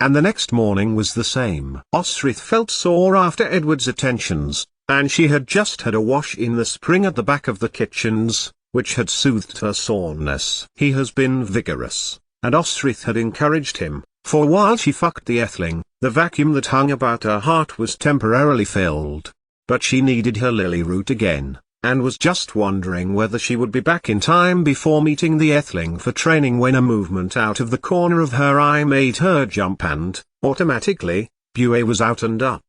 and the next morning was the same. Osrith felt sore after Edward's attentions, and she had just had a wash in the spring at the back of the kitchens, which had soothed her soreness. He has been vigorous, and Osrith had encouraged him, for while she fucked the Etheling, the vacuum that hung about her heart was temporarily filled. But she needed her lily root again, and was just wondering whether she would be back in time before meeting the Etheling for training when a movement out of the corner of her eye made her jump and, automatically, Buet was out and up.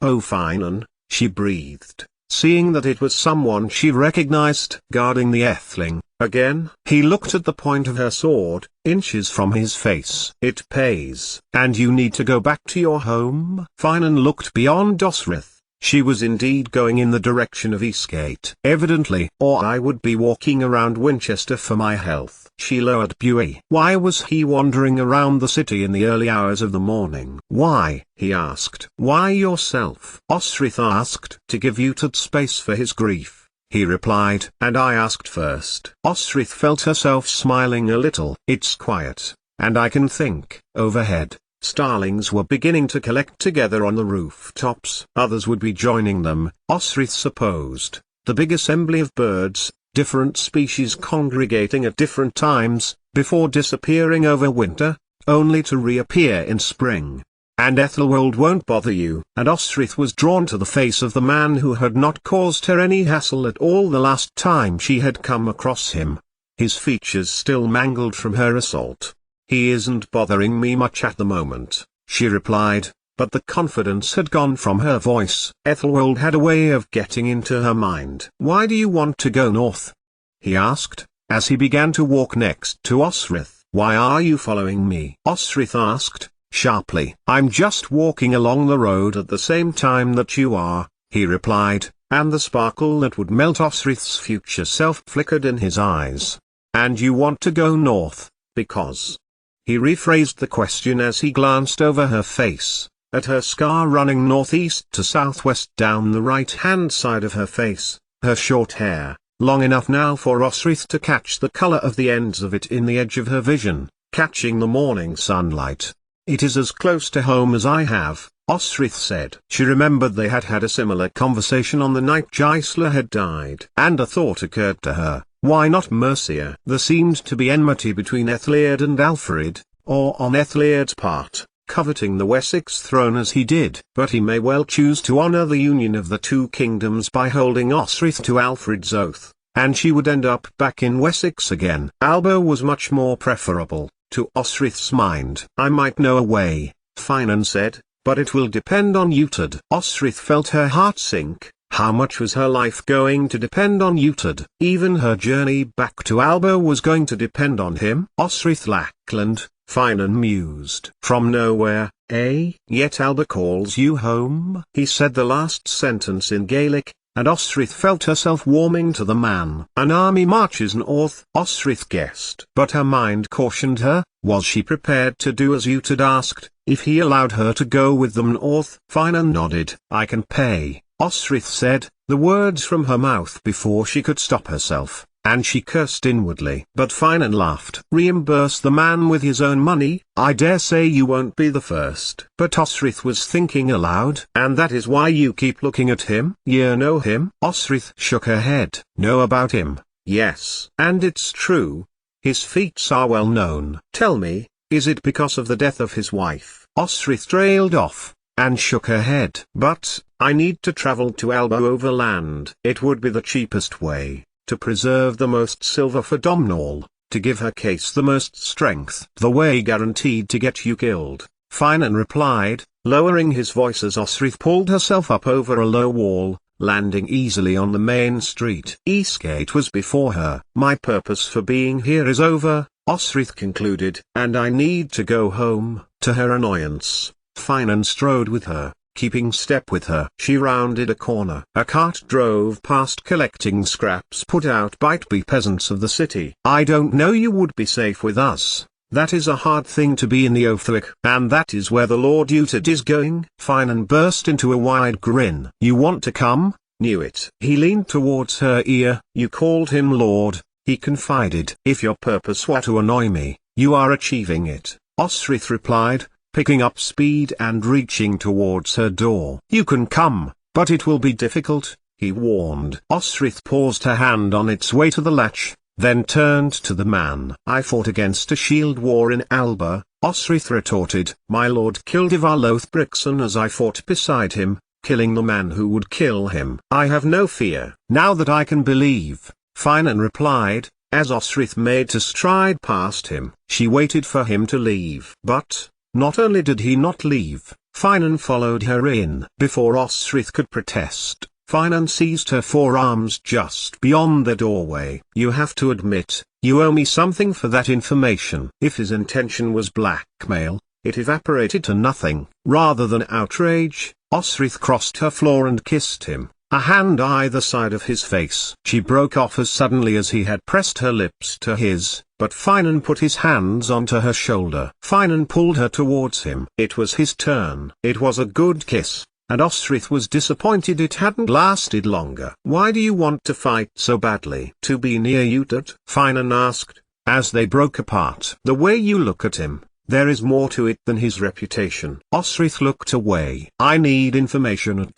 "Oh Finan," she breathed, seeing that it was someone she recognized guarding the Etheling. Again, he looked at the point of her sword, inches from his face. "It pays. And you need to go back to your home?" Finan looked beyond Osrith. She was indeed going in the direction of Eastgate. "Evidently, or I would be walking around Winchester for my health." She lowered Buet. Why was he wandering around the city in the early hours of the morning? "Why?" he asked. "Why yourself?" Osrith asked. "To give Utad space for his grief," he replied. "And I asked first." Osrith felt herself smiling a little. "It's quiet, and I can think." Overhead, starlings were beginning to collect together on the rooftops. Others would be joining them, Osrith supposed. The big assembly of birds, different species congregating at different times, before disappearing over winter, only to reappear in spring. "And Ethelwold won't bother you." And Osrith was drawn to the face of the man who had not caused her any hassle at all the last time she had come across him. His features still mangled from her assault. "He isn't bothering me much at the moment," she replied, but the confidence had gone from her voice. Ethelwold had a way of getting into her mind. "Why do you want to go north?" he asked, as he began to walk next to Osrith. "Why are you following me?" Osrith asked, sharply. "I'm just walking along the road at the same time that you are," he replied, and the sparkle that would melt Osrith's future self flickered in his eyes. "And you want to go north, because—" He rephrased the question as he glanced over her face, at her scar running northeast to southwest down the right-hand side of her face, her short hair, long enough now for Osrith to catch the color of the ends of it in the edge of her vision, catching the morning sunlight. "It is as close to home as I have," Osrith said. She remembered they had had a similar conversation on the night Gisela had died. And a thought occurred to her. Why not Mercia? There seemed to be enmity between Ethelred and Alfred, or on Ethelred's part, coveting the Wessex throne as he did. But he may well choose to honor the union of the two kingdoms by holding Osrith to Alfred's oath, and she would end up back in Wessex again. Alba was much more preferable, to Osrith's mind. "I might know a way," Finan said, "but it will depend on Utad." Osrith felt her heart sink. How much was her life going to depend on Utad? Even her journey back to Alba was going to depend on him. Osrith Lackland, Finan mused. "From nowhere, eh?" "Yet Alba calls you home." He said the last sentence in Gaelic, and Osrith felt herself warming to the man. "An army marches north," Osrith guessed. But her mind cautioned her. Was she prepared to do as Utad asked, if he allowed her to go with them north? Finan nodded. "I can pay," Osrith said, the words from her mouth before she could stop herself, and she cursed inwardly. But Finan laughed. "Reimburse the man with his own money? I dare say you won't be the first." But Osrith was thinking aloud. "And that is why you keep looking at him? You know him?" Osrith shook her head. "Know about him? Yes. And it's true. His feats are well known." "Tell me, is it because of the death of his wife?" Osrith trailed off, and shook her head. "But, I need to travel to Alba overland. It would be the cheapest way, to preserve the most silver for Domhnall, to give her case the most strength. The way guaranteed to get you killed," Finan replied, lowering his voice as Osrith pulled herself up over a low wall, landing easily on the main street. Eastgate was before her. "My purpose for being here is over," Osrith concluded, "and I need to go home." To her annoyance, Finan strode with her, keeping step with her. She rounded a corner. A cart drove past collecting scraps put out by peasants of the city. "I don't know you would be safe with us. That is a hard thing to be in the Oathwick. And that is where the Lord Utad is going." Finan burst into a wide grin. "You want to come?" "Knew it." He leaned towards her ear. "You called him Lord," he confided. "If your purpose were to annoy me, you are achieving it," Osrith replied, picking up speed and reaching towards her door. "You can come, but it will be difficult," he warned. Osrith paused, her hand on its way to the latch, then turned to the man. "I fought against a shield war in Alba," Osrith retorted. "My lord killed Ivar Lothbrokson as I fought beside him, killing the man who would kill him. I have no fear." "Now that I can believe," Finan replied, as Osrith made to stride past him. She waited for him to leave. But, not only did he not leave, Finan followed her in. Before Osrith could protest, Finan seized her forearms just beyond the doorway. "You have to admit, you owe me something for that information." If his intention was blackmail, it evaporated to nothing. Rather than outrage, Osrith crossed her floor and kissed him, a hand either side of his face. She broke off as suddenly as he had pressed her lips to his, but Finan put his hands onto her shoulder. Finan pulled her towards him. It was his turn. It was a good kiss, and Osrith was disappointed it hadn't lasted longer. "Why do you want to fight so badly?" "To be near you, Dad," Finan asked, as they broke apart. "The way you look at him, there is more to it than his reputation." Osrith looked away. "I need information at ...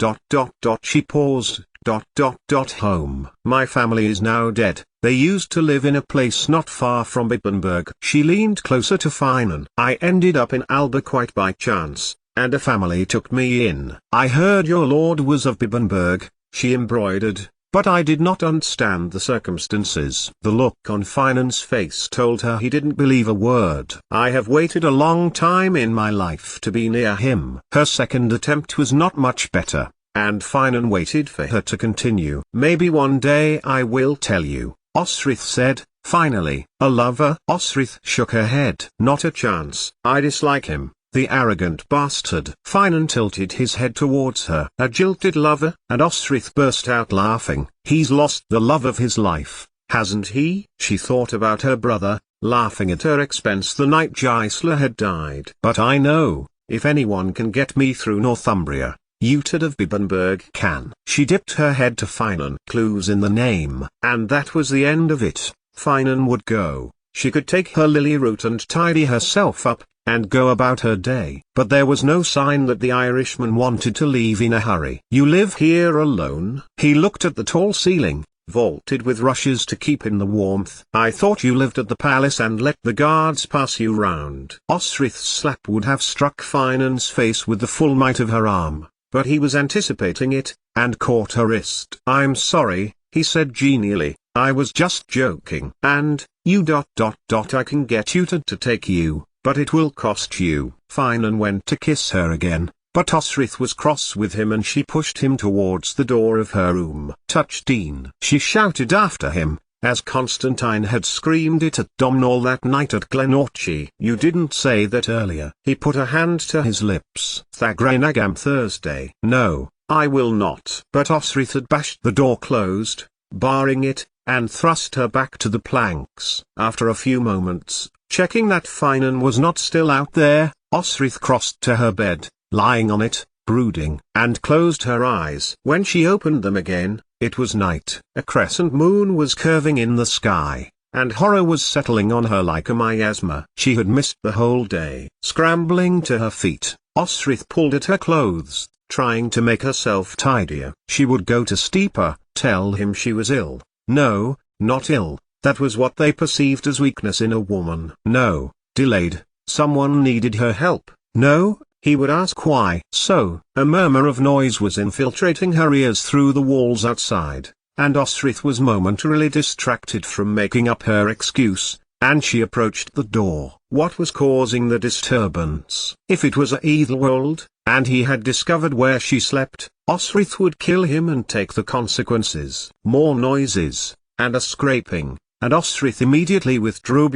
She paused. ... Home. My family is now dead. They used to live in a place not far from Bibbenberg." She leaned closer to Finan. "I ended up in Alba quite by chance, and a family took me in. I heard your lord was of Bibbenberg," she embroidered, "but I did not understand the circumstances." The look on Finan's face told her he didn't believe a word. "I have waited a long time in my life to be near him." Her second attempt was not much better, and Finan waited for her to continue. "Maybe one day I will tell you," Osrith said, finally. "A lover?" Osrith shook her head. "Not a chance. I dislike him, the arrogant bastard." Finan tilted his head towards her. "A jilted lover?" And Osrith burst out laughing. "He's lost the love of his life, hasn't he?" She thought about her brother, laughing at her expense the night Gisela had died. "But I know, if anyone can get me through Northumbria, Utad of Bibbenberg can." She dipped her head to Finan. Clues in the name. And that was the end of it. Finan would go. She could take her lily root and tidy herself up, and go about her day. But there was no sign that the Irishman wanted to leave in a hurry. "You live here alone?" He looked at the tall ceiling, vaulted with rushes to keep in the warmth. "I thought you lived at the palace and let the guards pass you round." Osrith's slap would have struck Finan's face with the full might of her arm, but he was anticipating it, and caught her wrist. "I'm sorry," he said genially, "I was just joking." "And, you ... I can get Utad to take you, but it will cost you." Finan went to kiss her again, but Osrith was cross with him and she pushed him towards the door of her room. "Touch Dean!" she shouted after him, as Constantine had screamed it at Domhnall that night at Glenorchy. "You didn't say that earlier." He put a hand to his lips. "Thagranagam Thursday." "No, I will not." But Osrith had bashed the door closed, barring it, and thrust her back to the planks. After a few moments, checking that Finan was not still out there, Osrith crossed to her bed, lying on it, brooding, and closed her eyes. When she opened them again, it was night. A crescent moon was curving in the sky, and horror was settling on her like a miasma. She had missed the whole day. Scrambling to her feet, Osrith pulled at her clothes, trying to make herself tidier. She would go to Steeper, tell him she was ill. No, not ill, that was what they perceived as weakness in a woman. No, delayed, someone needed her help. No, he would ask why. So, a murmur of noise was infiltrating her ears through the walls outside, and Osrith was momentarily distracted from making up her excuse, and she approached the door. What was causing the disturbance? If it was a Ethelwold, and he had discovered where she slept, Osrith would kill him and take the consequences. More noises, and a scraping, and Osrith immediately withdrew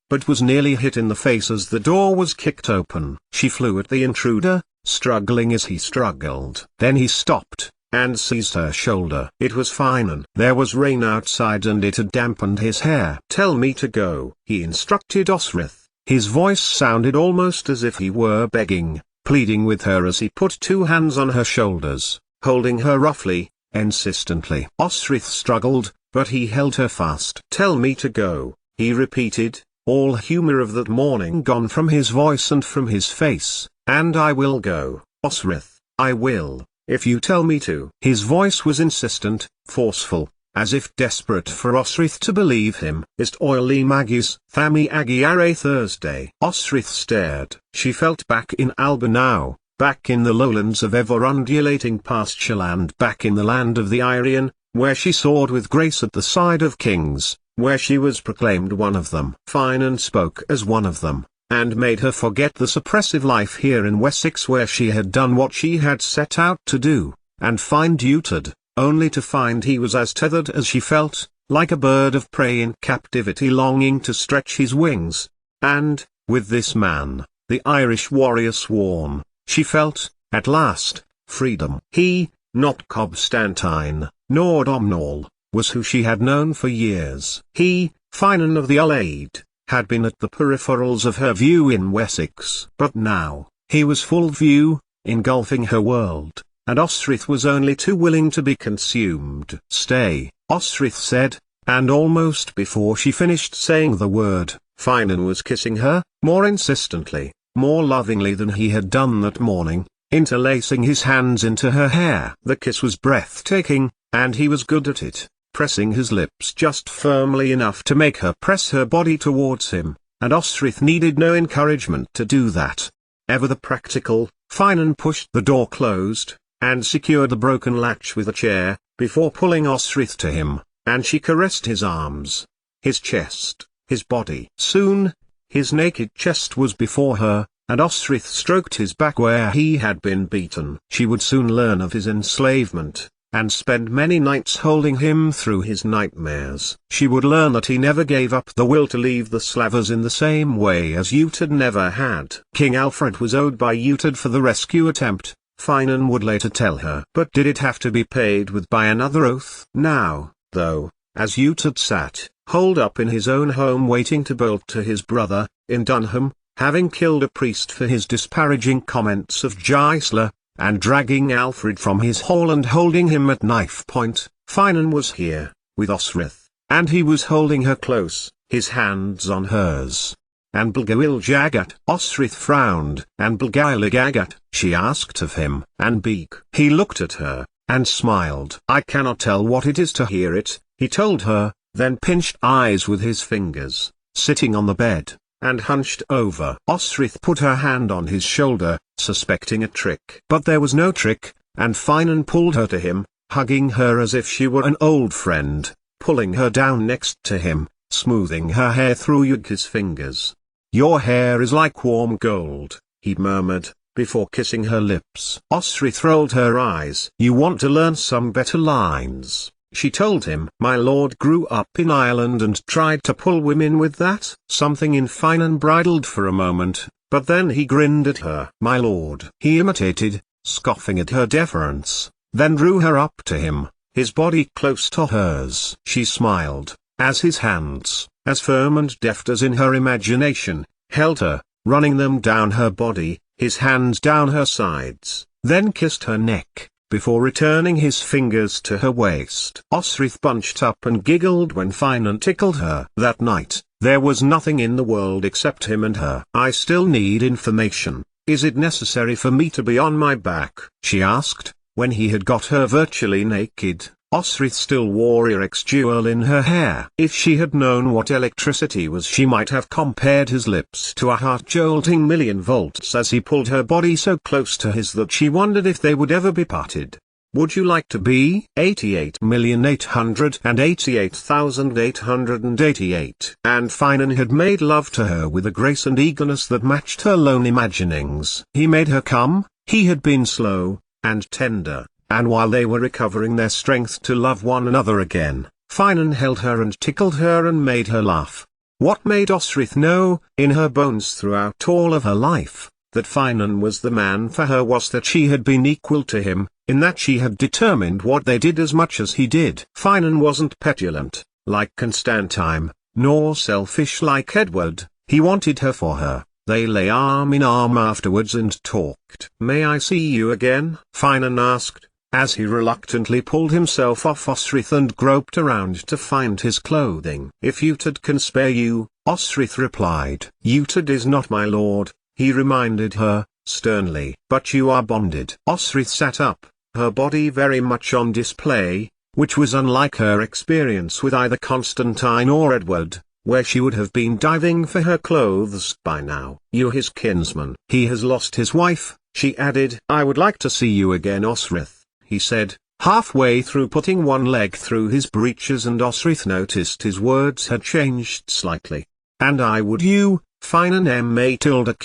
but was nearly hit in the face as the door was kicked open. She flew at the intruder, struggling as he struggled. Then he stopped, and seized her shoulder. It was Finan. There was rain outside and it had dampened his hair. "Tell me to go," he instructed Osrith. His voice sounded almost as if he were begging, pleading with her as he put two hands on her shoulders, holding her roughly, insistently. Osrith struggled, but he held her fast. "Tell me to go," he repeated, all humour of that morning gone from his voice and from his face. "And I will go, Osrith, I will, if you tell me to." His voice was insistent, forceful, as if desperate for Osrith to believe him. "Ist oily Magis, Thami Agiare Thursday." Osrith stared. She felt back in Alba now, back in the lowlands of ever-undulating pastureland, back in the land of the Irian, where she soared with grace at the side of kings, where she was proclaimed one of them. Finan spoke as one of them, and made her forget the suppressive life here in Wessex, where she had done what she had set out to do, and find Uhtred, only to find he was as tethered as she felt, like a bird of prey in captivity longing to stretch his wings. And, with this man, the Irish warrior sworn, she felt, at last, freedom. He, not Constantine, nor Domhnall, was who she had known for years. He, Finan of the Ullaid, had been at the peripherals of her view in Wessex. But now, he was full view, engulfing her world, and Osrith was only too willing to be consumed. "Stay," Osrith said, and almost before she finished saying the word, Finan was kissing her, more insistently, more lovingly than he had done that morning, interlacing his hands into her hair. The kiss was breathtaking, and he was good at it, pressing his lips just firmly enough to make her press her body towards him, and Osrith needed no encouragement to do that. Ever the practical, Finan pushed the door closed, and secured the broken latch with a chair, before pulling Osrith to him, and she caressed his arms, his chest, his body. Soon, his naked chest was before her, and Osrith stroked his back where he had been beaten. She would soon learn of his enslavement, and spend many nights holding him through his nightmares. She would learn that he never gave up the will to leave the Slavers in the same way as Uhtred never had. King Alfred was owed by Uhtred for the rescue attempt, Finan would later tell her. But did it have to be paid with by another oath? Now, though, as Uhtred sat, holed up in his own home waiting to bolt to his brother, in Dunham, having killed a priest for his disparaging comments of Gisela, and dragging Alfred from his hall and holding him at knife point, Finan was here, with Osrith, and he was holding her close, his hands on hers. "And Bilgail Jagat?" Osrith frowned. "And Bilgail Jagat?" she asked of him. "And Beak?" He looked at her, and smiled. "I cannot tell what it is to hear it," he told her, then pinched eyes with his fingers, sitting on the bed, and hunched over. Osrith put her hand on his shoulder, suspecting a trick. But there was no trick, and Finan pulled her to him, hugging her as if she were an old friend, pulling her down next to him, smoothing her hair through Yug's fingers. "Your hair is like warm gold," he murmured, before kissing her lips. Osrith rolled her eyes. "You want to learn some better lines," she told him. "My lord grew up in Ireland and tried to pull women with that." Something in Finan bridled for a moment, but then he grinned at her. "My lord," he imitated, scoffing at her deference, then drew her up to him, his body close to hers. She smiled, as his hands, as firm and deft as in her imagination, held her, running them down her body, his hands down her sides, then kissed her neck, before returning his fingers to her waist. Osrith bunched up and giggled when Finan tickled her. That night, there was nothing in the world except him and her. "I still need information. Is it necessary for me to be on my back?" she asked, when he had got her virtually naked. Osrith still wore earrix jewel in her hair. If she had known what electricity was, she might have compared his lips to a heart-jolting million volts as he pulled her body so close to his that she wondered if they would ever be parted. "Would you like to be 88,888,888?" And Finan had made love to her with a grace and eagerness that matched her lone imaginings. He made her come. He had been slow, and tender. And while they were recovering their strength to love one another again, Finan held her and tickled her and made her laugh. What made Osrith know, in her bones throughout all of her life, that Finan was the man for her was that she had been equal to him, in that she had determined what they did as much as he did. Finan wasn't petulant, like Constantine, nor selfish like Edward. He wanted her for her. They lay arm in arm afterwards and talked. "May I see you again?" Finan asked, as he reluctantly pulled himself off Osrith and groped around to find his clothing. "If Uhtred can spare you, Osrith replied. Utad is not my lord, he reminded her, sternly. But you are bonded. Osrith sat up, her body very much on display, which was unlike her experience with either Constantine or Edward, where she would have been diving for her clothes by now. You his kinsman. He has lost his wife, she added. I would like to see you again, Osrith, he said, halfway through putting one leg through his breeches, and Osrith noticed his words had changed slightly. And I would you, fine an ma tilde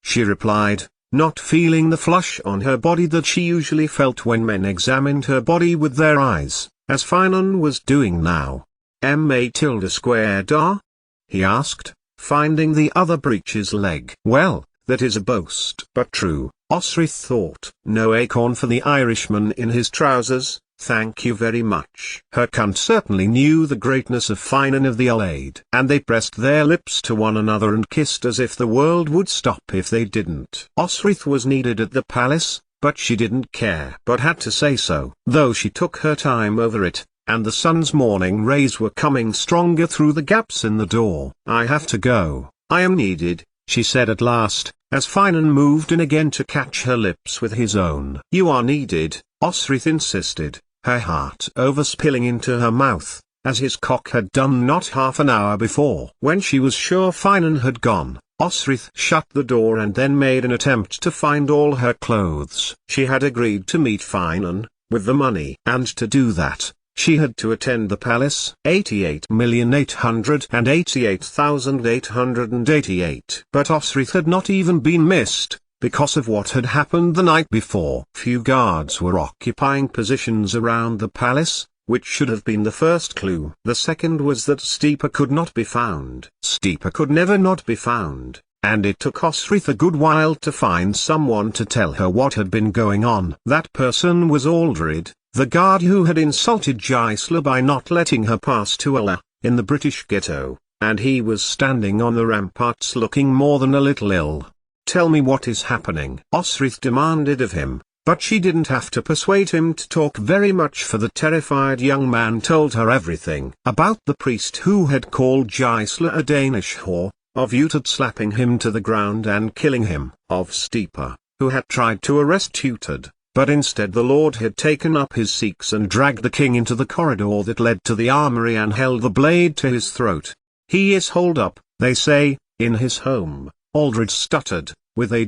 she replied, not feeling the flush on her body that she usually felt when men examined her body with their eyes, as Finan was doing now. Ma tilde squared he asked, finding the other breeches leg. Well, that is a boast but true, Osrith thought. No acorn for the Irishman in his trousers, thank you very much. Her cunt certainly knew the greatness of Finan of the Allied. And they pressed their lips to one another and kissed as if the world would stop if they didn't. Osrith was needed at the palace, but she didn't care. But had to say so. Though she took her time over it, and the sun's morning rays were coming stronger through the gaps in the door. I have to go, I am needed, she said at last, as Finan moved in again to catch her lips with his own. You are needed, Osrith insisted, her heart overspilling into her mouth, as his cock had done not half an hour before. When she was sure Finan had gone, Osrith shut the door and then made an attempt to find all her clothes. She had agreed to meet Finan, with the money, and to do that, she had to attend the palace. 88,888,888. But Osrith had not even been missed, because of what had happened the night before. Few guards were occupying positions around the palace, which should have been the first clue. The second was that Steeper could not be found. Steeper could never not be found, and it took Osrith a good while to find someone to tell her what had been going on. That person was Aldred, the guard who had insulted Gisela by not letting her pass to Allah, in the British ghetto, and he was standing on the ramparts looking more than a little ill. Tell me what is happening, Osrith demanded of him, but she didn't have to persuade him to talk very much, for the terrified young man told her everything. About the priest who had called Gisela a Danish whore, of Utad slapping him to the ground and killing him, of Steeper, who had tried to arrest Utad, but instead the Lord had taken up his Sikhs and dragged the king into the corridor that led to the armory and held the blade to his throat. He is holed up, they say, in his home, Aldred stuttered, with a ...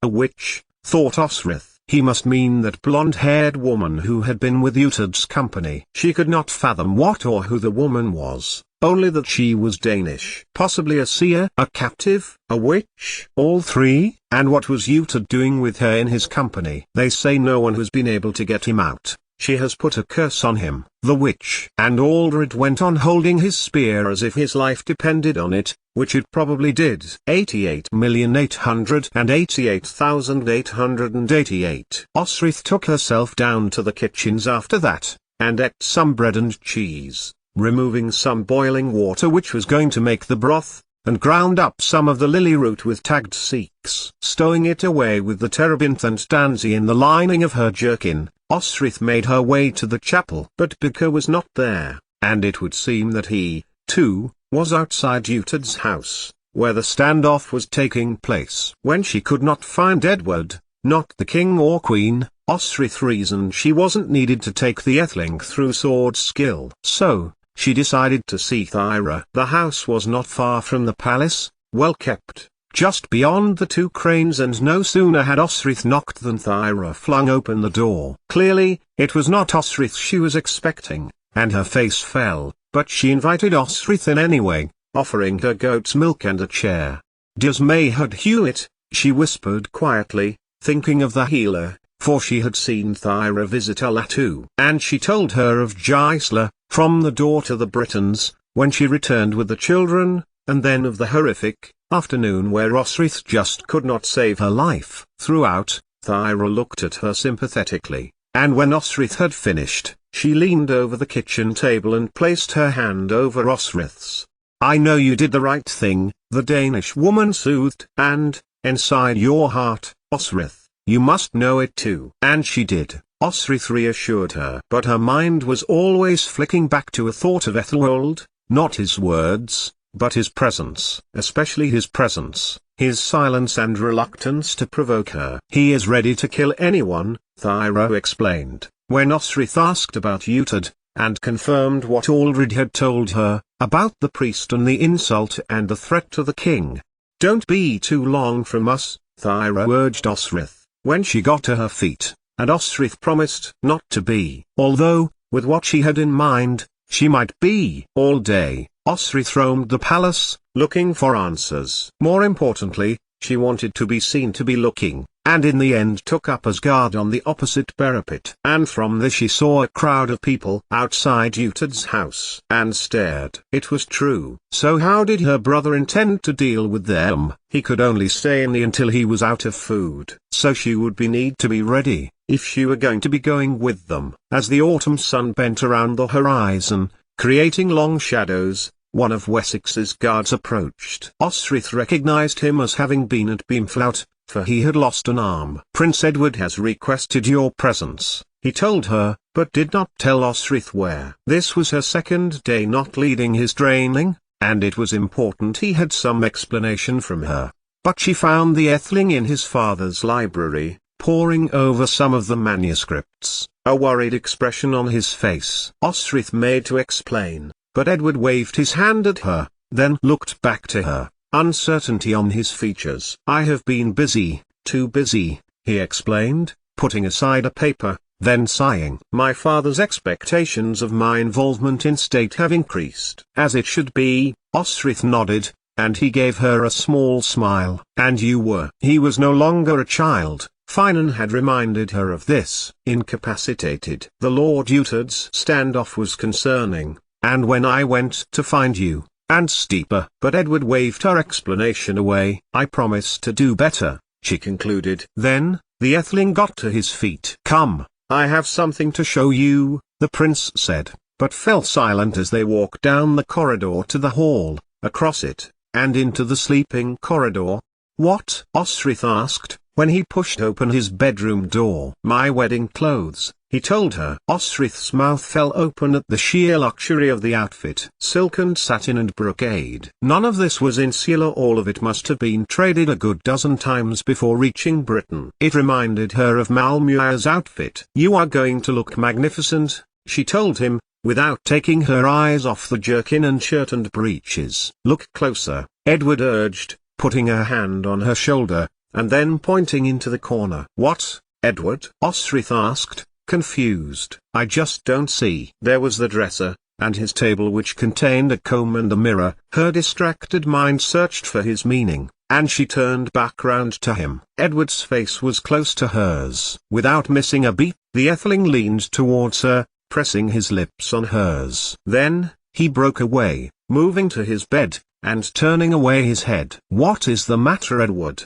A witch, thought Osrith. He must mean that blonde-haired woman who had been with Utad's company. She could not fathom what or who the woman was, only that she was Danish. Possibly a seer, a captive, a witch, all three. And what was Utad doing with her in his company? They say no one has been able to get him out. She has put a curse on him, the witch. And Aldred went on holding his spear as if his life depended on it, which it probably did. 88,888,888. Osrith took herself down to the kitchens after that, and ate some bread and cheese, removing some boiling water which was going to make the broth, and ground up some of the lily root with tagged Sikhs. Stowing it away with the terebinth and tansy in the lining of her jerkin, Osrith made her way to the chapel. But Bika was not there, and it would seem that he, too, was outside Utad's house, where the standoff was taking place. When she could not find Edward, not the king or queen, Osrith reasoned she wasn't needed to take the Atheling through sword skill. So, she decided to see Thyra. The house was not far from the palace, well kept, just beyond the two cranes, and no sooner had Osrith knocked than Thyra flung open the door. Clearly, it was not Osrith she was expecting, and her face fell, but she invited Osrith in anyway, offering her goat's milk and a chair. Dismayed Hewitt, she whispered quietly, thinking of the healer, for she had seen Thyra visit Allah too. And she told her of Gisela, from the door to the Britons, when she returned with the children, and then of the horrific afternoon where Osrith just could not save her life. Throughout, Thyra looked at her sympathetically, and when Osrith had finished, she leaned over the kitchen table and placed her hand over Osrith's. I know you did the right thing, the Danish woman soothed, and, inside your heart, Osrith, you must know it too. And she did, Osrith reassured her. But her mind was always flicking back to a thought of Ethelwold, not his words, but his presence, especially his presence, his silence and reluctance to provoke her. He is ready to kill anyone, Thyro explained, when Osrith asked about Utad, and confirmed what Aldred had told her, about the priest and the insult and the threat to the king. Don't be too long from us, Thyro urged Osrith, when she got to her feet, and Osrith promised not to be, although, with what she had in mind, she might be. All day, Osrith roamed the palace, looking for answers. More importantly, she wanted to be seen to be looking, and in the end took up Asgard on the opposite parapet. And from this she saw a crowd of people outside Utad's house, and stared. It was true. So how did her brother intend to deal with them? He could only stay in the until he was out of food. So she would need to be ready, if she were going to be going with them. As the autumn sun bent around the horizon, creating long shadows, one of Wessex's guards approached. Osrith recognized him as having been at Beamflout, for he had lost an arm. Prince Edward has requested your presence, he told her, but did not tell Osrith where. This was her second day not leading his training, and it was important he had some explanation from her. But she found the Etheling in his father's library, poring over some of the manuscripts, a worried expression on his face. Osrith made to explain, but Edward waved his hand at her, then looked back to her, uncertainty on his features. I have been busy, too busy, he explained, putting aside a paper, then sighing. My father's expectations of my involvement in state have increased. As it should be, Osrith nodded, and he gave her a small smile. And you were. He was no longer a child. Finan had reminded her of this. Incapacitated. The Lord Utad's standoff was concerning. And when I went to find you, and steeper. But Edward waved her explanation away. I promise to do better, she concluded. Then, the Etheling got to his feet. Come, I have something to show you, the prince said, but fell silent as they walked down the corridor to the hall, across it, and into the sleeping corridor. What? Osrith asked, when he pushed open his bedroom door. My wedding clothes, he told her. Osrith's mouth fell open at the sheer luxury of the outfit. Silk and satin and brocade. None of this was insular, all of it must have been traded a good dozen times before reaching Britain. It reminded her of Malmuir's outfit. You are going to look magnificent, she told him, without taking her eyes off the jerkin and shirt and breeches. Look closer, Edward urged, putting a hand on her shoulder, and then pointing into the corner. What, Edward? Osrith asked, confused. I just don't see. There was the dresser, and his table which contained a comb and a mirror. Her distracted mind searched for his meaning, and she turned back round to him. Edward's face was close to hers. Without missing a beat, the Etheling leaned towards her, pressing his lips on hers. Then, he broke away, moving to his bed, and turning away his head. What is the matter, Edward?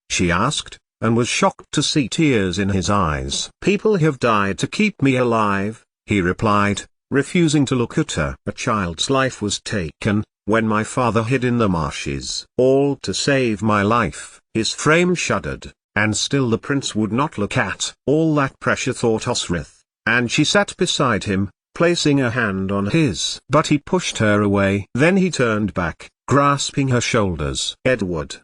She asked, and was shocked to see tears in his eyes. People have died to keep me alive, he replied, refusing to look at her. A child's life was taken, when my father hid in the marshes. All to save my life. His frame shuddered, and still the prince would not look at. All that pressure, thought Osrith, and she sat beside him, placing a hand on his. But he pushed her away. Then he turned back, grasping her shoulders. Edward.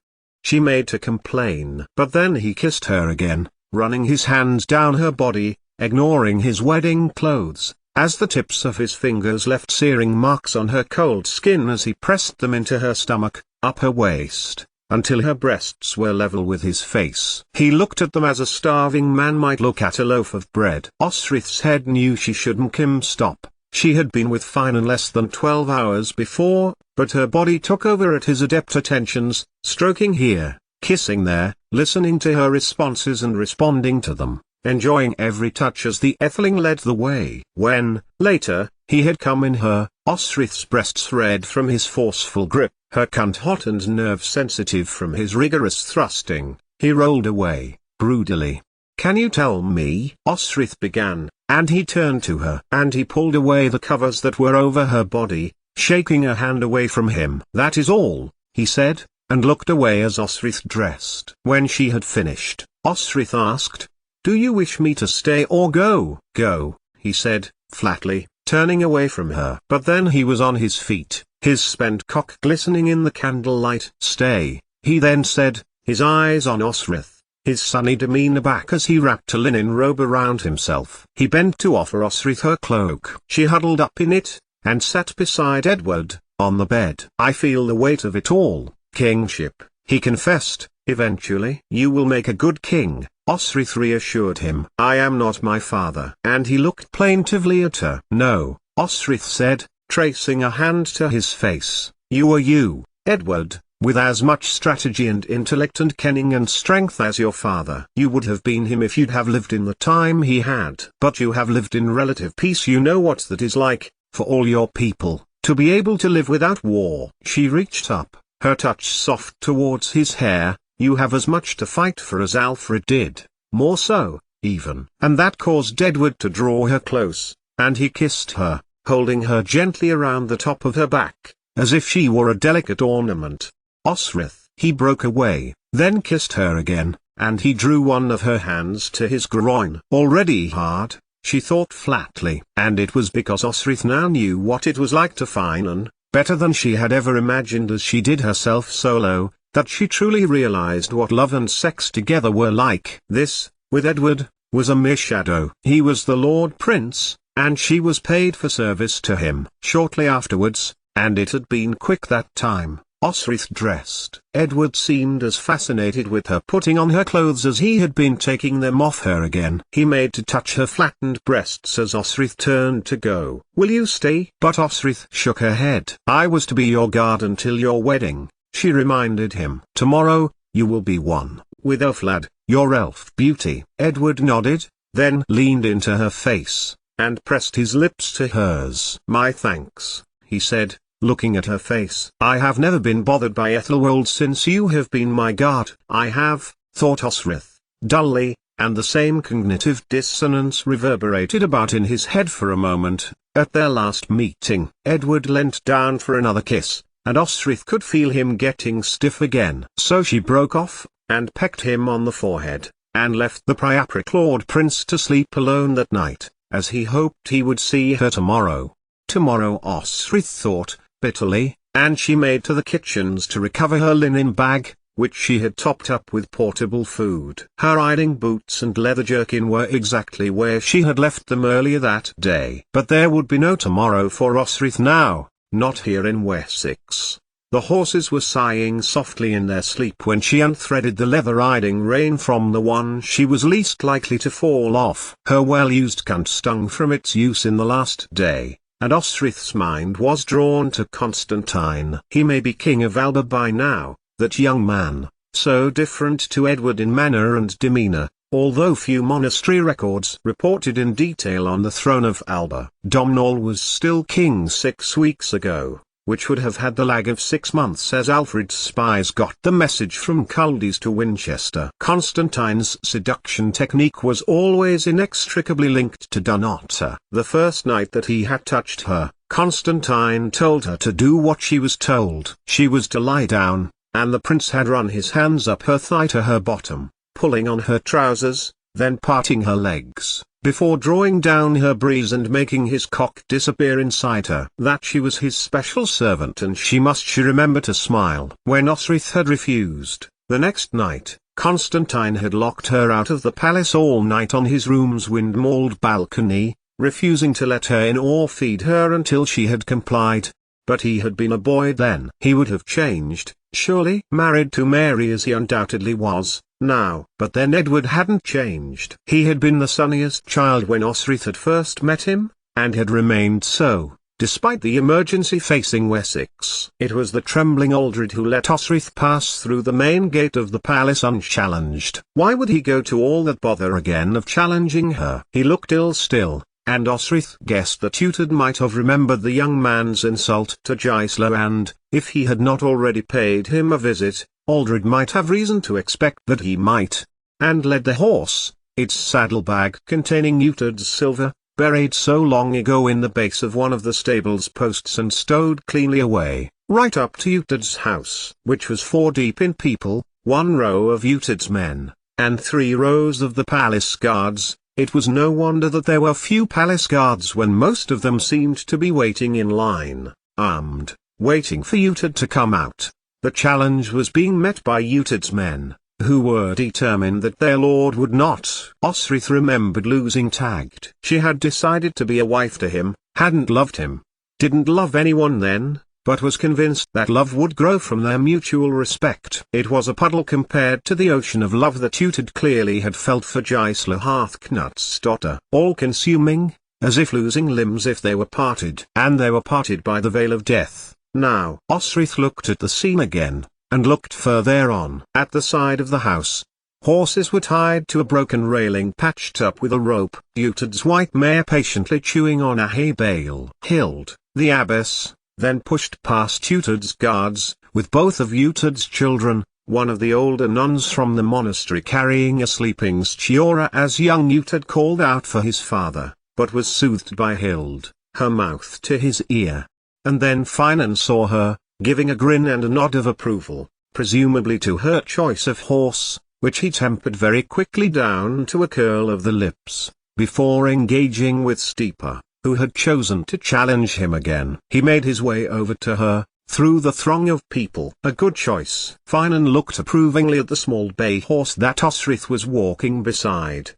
She made to complain. But then he kissed her again, running his hands down her body, ignoring his wedding clothes, as the tips of his fingers left searing marks on her cold skin as he pressed them into her stomach, up her waist, until her breasts were level with his face. He looked at them as a starving man might look at a loaf of bread. Osrith's head knew she shouldn't stop. She had been with Finan less than 12 hours before, but her body took over at his adept attentions, stroking here, kissing there, listening to her responses and responding to them, enjoying every touch as the Etheling led the way. When, later, he had come in her, Osrith's breasts red from his forceful grip, her cunt hot and nerve-sensitive from his rigorous thrusting, he rolled away, brutally. Can you tell me? Osrith began, and he turned to her. And he pulled away the covers that were over her body, shaking a hand away from him. That is all, he said, and looked away as Osrith dressed. When she had finished, Osrith asked, do you wish me to stay or go? Go, he said, flatly. turning away from her. But then he was on his feet, his spent cock glistening in the candlelight. "Stay," he then said, his eyes on Osrith, his sunny demeanor back as he wrapped a linen robe around himself. He bent to offer Osrith her cloak. She huddled up in it, and sat beside Edward, on the bed. "I feel the weight of it all, kingship," he confessed, eventually. "You will make a good king," Osrith reassured him. "I am not my father." And he looked plaintively at her. "No," Osrith said, tracing a hand to his face. "You are you, Edward, with as much strategy and intellect and kenning and strength as your father. You would have been him if you'd have lived in the time he had. But you have lived in relative peace. You know what that is like, for all your people, to be able to live without war." She reached up, her touch soft towards his hair. "You have as much to fight for as Alfred did, more so, even." And that caused Edward to draw her close, and he kissed her, holding her gently around the top of her back, as if she were a delicate ornament. "Osrith," he broke away, then kissed her again, and he drew one of her hands to his groin. Already hard, she thought flatly. And it was because Osrith now knew what it was like to Finan, better than she had ever imagined as she did herself solo, that she truly realized what love and sex together were like. This, with Edward, was a mere shadow. He was the Lord Prince, and she was paid for service to him. Shortly afterwards, and it had been quick that time, Osrith dressed. Edward seemed as fascinated with her putting on her clothes as he had been taking them off her again. He made to touch her flattened breasts as Osrith turned to go. "Will you stay?" But Osrith shook her head. "I was to be your guard until your wedding," she reminded him. "Tomorrow, you will be one, with Elflad, your elf beauty." Edward nodded, then leaned into her face, and pressed his lips to hers. "My thanks," he said, looking at her face. "I have never been bothered by Ethelwold since you have been my guard." "I have," thought Osrith, dully, and the same cognitive dissonance reverberated about in his head for a moment. At their last meeting, Edward leant down for another kiss, and Osrith could feel him getting stiff again. So she broke off, and pecked him on the forehead, and left the Priapric Lord Prince to sleep alone that night, as he hoped he would see her tomorrow. Tomorrow, Osrith thought, bitterly, and she made to the kitchens to recover her linen bag, which she had topped up with portable food. Her riding boots and leather jerkin were exactly where she had left them earlier that day. But there would be no tomorrow for Osrith now, not here in Wessex. The horses were sighing softly in their sleep when she unthreaded the leather riding rein from the one she was least likely to fall off. Her well-used cunt stung from its use in the last day, and Osrith's mind was drawn to Constantine. He may be king of Alba by now, that young man, so different to Edward in manner and demeanor, although few monastery records reported in detail on the throne of Alba. Domnall was still king 6 weeks ago, which would have had the lag of 6 months as Alfred's spies got the message from Culdis to Winchester. Constantine's seduction technique was always inextricably linked to Donata. The first night that he had touched her, Constantine told her to do what she was told. She was to lie down, and the prince had run his hands up her thigh to her bottom, pulling on her trousers, then parting her legs, before drawing down her breeze and making his cock disappear inside her. That she was his special servant and she remember to smile. When Osrith had refused, the next night, Constantine had locked her out of the palace all night on his room's wind-mauled balcony, refusing to let her in or feed her until she had complied. But he had been a boy then. He would have changed, surely, married to Mary as he undoubtedly was now. But then Edward hadn't changed. He had been the sunniest child when Osrith had first met him, and had remained so, despite the emergency facing Wessex. It was the trembling Aldred who let Osrith pass through the main gate of the palace unchallenged. Why would he go to all that bother again of challenging her? He looked ill still, and Osrith guessed that Uhtred might have remembered the young man's insult to Gisela and, if he had not already paid him a visit, Aldred might have reason to expect that he might, and led the horse, its saddlebag containing Uhtred's silver, buried so long ago in the base of one of the stable's posts and stowed cleanly away, right up to Uhtred's house, which was 4 deep in people, 1 row of Uhtred's men, and 3 rows of the palace guards. It was no wonder that there were few palace guards when most of them seemed to be waiting in line, armed, waiting for Utid to come out. The challenge was being met by Utid's men, who were determined that their lord would not. Osrith remembered losing Tagged. She had decided to be a wife to him, hadn't loved him, didn't love anyone then, but was convinced that love would grow from their mutual respect. It was a puddle compared to the ocean of love that Utid clearly had felt for Gisela Hearthknut's daughter. All-consuming, as if losing limbs if they were parted. And they were parted by the veil of death. Now Osrith looked at the scene again, and looked further on. At the side of the house, horses were tied to a broken railing patched up with a rope. Utid's white mare patiently chewing on a hay bale. Hild, the abbess, then pushed past Utid's guards, with both of Utid's children, one of the older nuns from the monastery carrying a sleeping Stjora as young Utid called out for his father, but was soothed by Hild, her mouth to his ear. And then Finan saw her, giving a grin and a nod of approval, presumably to her choice of horse, which he tempered very quickly down to a curl of the lips, before engaging with Steeper, who had chosen to challenge him again. He made his way over to her, through the throng of people. A good choice. Finan looked approvingly at the small bay horse that Osrith was walking beside.